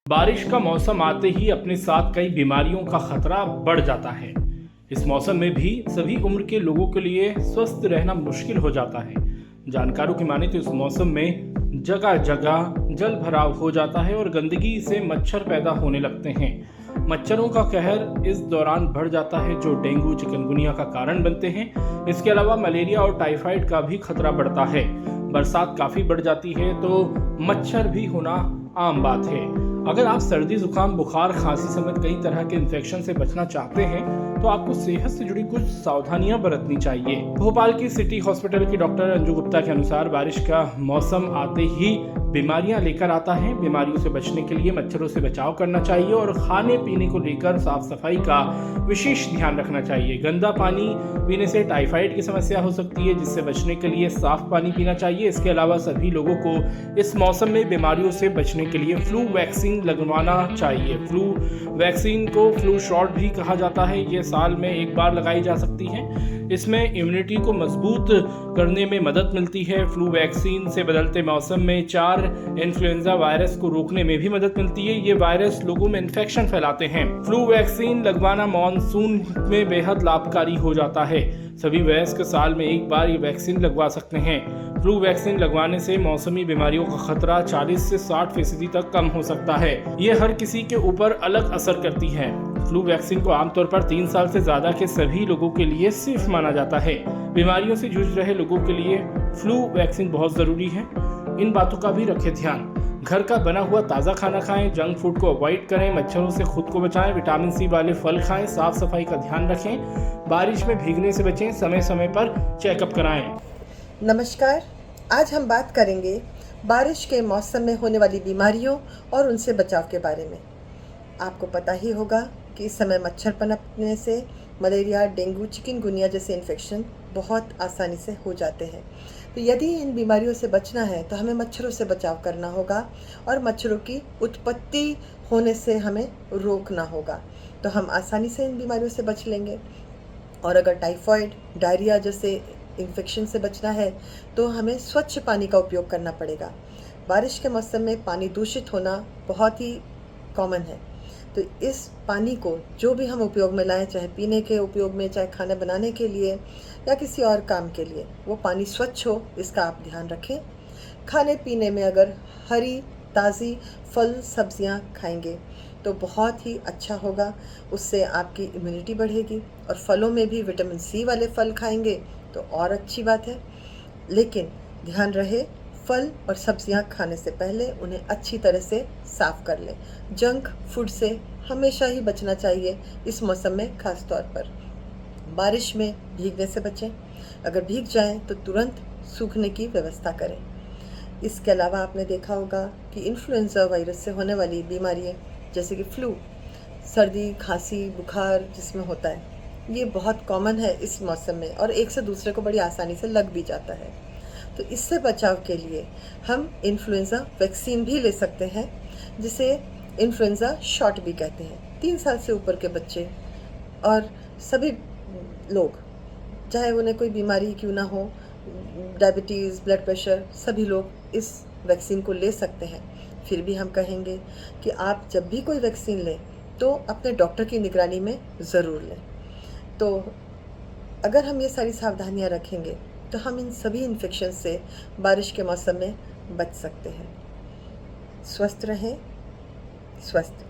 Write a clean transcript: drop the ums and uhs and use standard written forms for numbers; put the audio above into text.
बारिश का मौसम आते ही अपने साथ कई बीमारियों का खतरा बढ़ जाता है। इस मौसम में भी सभी उम्र के लोगों के लिए स्वस्थ रहना मुश्किल हो जाता है। जानकारों की माने तो इस मौसम में जगह जगह जल भराव हो जाता है और गंदगी से मच्छर पैदा होने लगते हैं। मच्छरों का कहर इस दौरान बढ़ जाता है जो डेंगू चिकनगुनिया का कारण बनते हैं। इसके अलावा मलेरिया और टाइफाइड का भी खतरा बढ़ता है। बरसात काफी बढ़ जाती है तो मच्छर भी होना आम बात है। अगर आप सर्दी जुकाम बुखार खांसी समेत कई तरह के इन्फेक्शन से बचना चाहते हैं तो आपको सेहत से जुड़ी कुछ सावधानियां बरतनी चाहिए। भोपाल की सिटी हॉस्पिटल की डॉक्टर अंजू गुप्ता के अनुसार बारिश का मौसम आते ही बीमारियां लेकर आता है। बीमारियों से बचने के लिए मच्छरों से बचाव करना चाहिए और खाने पीने को लेकर साफ सफाई का विशेष ध्यान रखना चाहिए। गंदा पानी पीने से टाइफाइड की समस्या हो सकती है, जिससे बचने के लिए साफ पानी पीना चाहिए। इसके अलावा सभी लोगों को इस मौसम में बीमारियों से बचने के लिए फ्लू वैक्सीन लगवाना चाहिए। फ्लू वैक्सीन को फ्लू शॉट भी कहा जाता है। ये साल में एक बार लगाई जा सकती है। इसमें इम्यूनिटी को मजबूत करने में मदद मिलती है। फ्लू वैक्सीन से बदलते मौसम में 4 इन्फ्लुएंजा वायरस को रोकने में भी मदद मिलती है। ये वायरस लोगों में इन्फेक्शन फैलाते हैं। फ्लू वैक्सीन लगवाना मानसून में बेहद लाभकारी हो जाता है। सभी वयस्क साल में एक बार ये वैक्सीन लगवा सकते हैं। फ्लू वैक्सीन लगवाने से मौसमी बीमारियों का खतरा 40 से 60% तक कम हो सकता है। ये हर किसी के ऊपर अलग असर करती है। फ्लू वैक्सीन को आमतौर पर 3 साल से ज्यादा के सभी लोगों के लिए सेफ माना जाता है। बीमारियों से जूझ रहे लोगों के लिए फ्लू वैक्सीन बहुत जरूरी है। इन बातों का भी रखें ध्यान। घर का बना हुआ ताज़ा खाना खाएं, जंक फूड को अवॉइड करें, मच्छरों से खुद को बचाएं, विटामिन सी वाले फल खाएं, साफ सफाई का ध्यान रखें, बारिश में भीगने से बचें, समय समय पर चेकअप कराएं। नमस्कार, आज हम बात करेंगे बारिश के मौसम में होने वाली बीमारियों और उनसे बचाव के बारे में। आपको पता ही होगा कि इस समय मच्छर पनपने से मलेरिया, डेंगू, चिकनगुनिया जैसे इन्फेक्शन बहुत आसानी से हो जाते हैं। तो यदि इन बीमारियों से बचना है तो हमें मच्छरों से बचाव करना होगा और मच्छरों की उत्पत्ति होने से हमें रोकना होगा, तो हम आसानी से इन बीमारियों से बच लेंगे। और अगर टाइफाइड, डायरिया जैसे इन्फेक्शन से बचना है तो हमें स्वच्छ पानी का उपयोग करना पड़ेगा। बारिश के मौसम में पानी दूषित होना बहुत ही कॉमन है, तो इस पानी को जो भी हम उपयोग में लाएं, चाहे पीने के उपयोग में, चाहे खाना बनाने के लिए या किसी और काम के लिए, वो पानी स्वच्छ हो, इसका आप ध्यान रखें। खाने पीने में अगर हरी ताज़ी फल सब्जियां खाएंगे तो बहुत ही अच्छा होगा, उससे आपकी इम्यूनिटी बढ़ेगी। और फलों में भी विटामिन सी वाले फल खाएंगे तो और अच्छी बात है। लेकिन ध्यान रहे, फल और सब्जियां खाने से पहले उन्हें अच्छी तरह से साफ़ कर लें। जंक फूड से हमेशा ही बचना चाहिए इस मौसम में, ख़ास तौर पर। बारिश में भीगने से बचें, अगर भीग जाएं तो तुरंत सूखने की व्यवस्था करें। इसके अलावा आपने देखा होगा कि इन्फ्लुएंजा वायरस से होने वाली बीमारियाँ जैसे कि फ्लू, सर्दी, खांसी, बुखार जिसमें होता है, ये बहुत कॉमन है इस मौसम में और एक से दूसरे को बड़ी आसानी से लग भी जाता है। तो इससे बचाव के लिए हम इन्फ्लुएंजा वैक्सीन भी ले सकते हैं, जिसे इन्फ्लुएंजा शॉट भी कहते हैं। 3 साल से ऊपर के बच्चे और सभी लोग, चाहे उन्हें कोई बीमारी क्यों ना हो, डायबिटीज़, ब्लड प्रेशर, सभी लोग इस वैक्सीन को ले सकते हैं। फिर भी हम कहेंगे कि आप जब भी कोई वैक्सीन लें तो अपने डॉक्टर की निगरानी में ज़रूर लें। तो अगर हम ये सारी सावधानियां रखेंगे तो हम इन सभी इन्फेक्शन से बारिश के मौसम में बच सकते हैं। स्वस्थ रहें, स्वस्थ